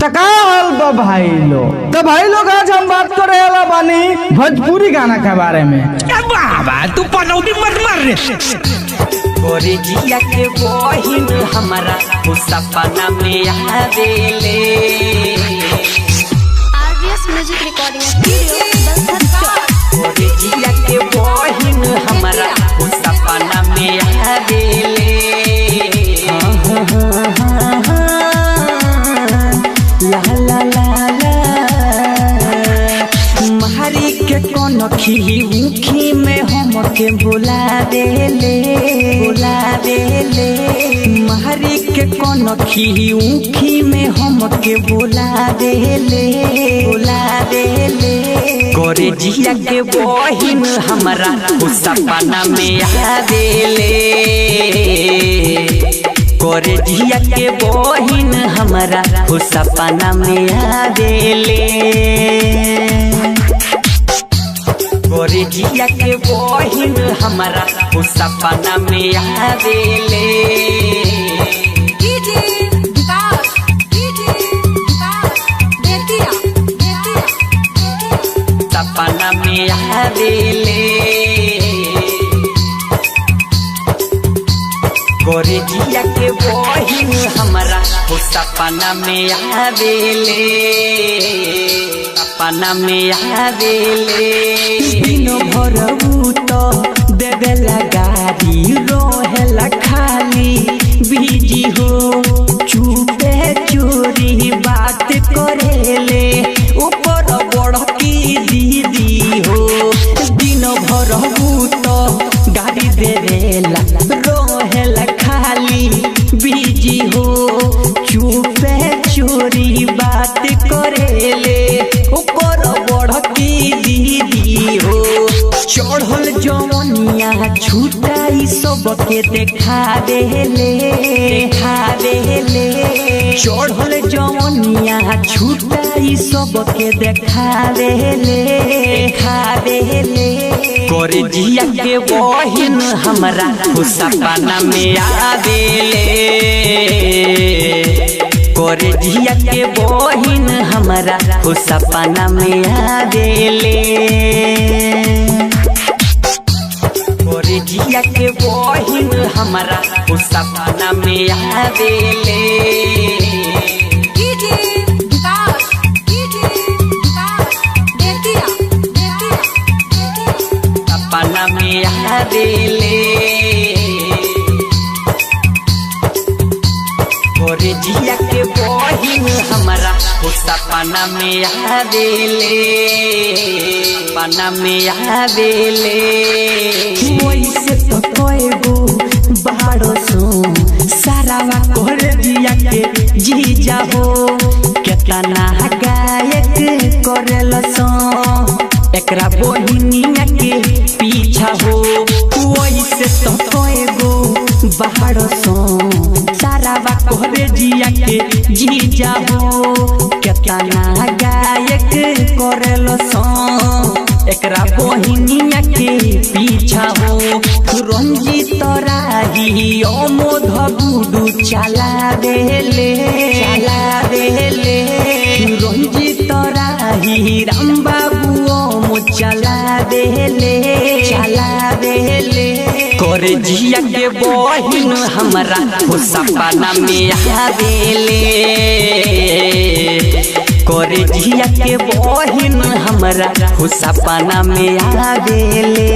टकाल बा भाई लोग। तो भाई लोग आज हम बात करे वाला बानी भोजपुरी गाना के बारे में। बाबा तू पनौती मत मार रे। गोरे जिया के बहिन हमारा सपना में आवेले। RVS म्यूजिक रिकॉर्डिंग स्टूडियो गोरे जिया के बहिन हमारा सपना में आवेले। ला ला ला ला महरी के कौन खी मुखी में हम के बुला देले महरी के कौन खी मुखी में हम के बुला देले गोरे जिया के बहिन हमारा सपना में आवेले। गोरे जिया के बहिन हमारा सपना में आवेले। गोरे जिया के बहिन हमारा सपना में आवेले। सपना में आवेले। गोरे जिया के बहिन हमारा सपना में आवेले। सपना में आवेले। दिनो भर तो देवेला गाड़ी रोहेला खाली बिजी हो चुपे चोरी बात करेले ऊपर बड़ की दीदी हो। दिनो भर तो गाड़ी देवेला रोहेला खाली बिजी हो चुपे चोरी बात करेले ऊपर बड़ की दीदी हो। चढ़ल जवनिया छुटाई सबके देखा देले चढ़ल जवनिया छुटाई सबके देखा देले गोरे जिया के बहिन हमारा सपना में आवेले। गोरे जिया के बहिन हमारा सपना में आवेले। गोरे जिया के बहिन हमारा सपना में आवेले। सपना में आवेले। गोरे जिया के बहिन हमारा सपना में आवेले। सपना में आवेले। वैसे तो कोएगो बाड़ो सो सारावा गोरे जिया के जीजा हो केतना गायक करेला सो एकरा बहिनिया के पीछा हो। वैसे तो कोएगो बाड़ो सो सारावा गोरे जिया के जीजा हो केतना गायक करेला सो एकरा बहिनिया के पीछा हो। रंजीत राही अमोध गुडू चला देले रंजीत राही राम बाबू ओम चला देले गोरे जिया के बहिन हमारा सपना में आवेले। गोरे जिया के बहिन हमारा सपना में आवेले।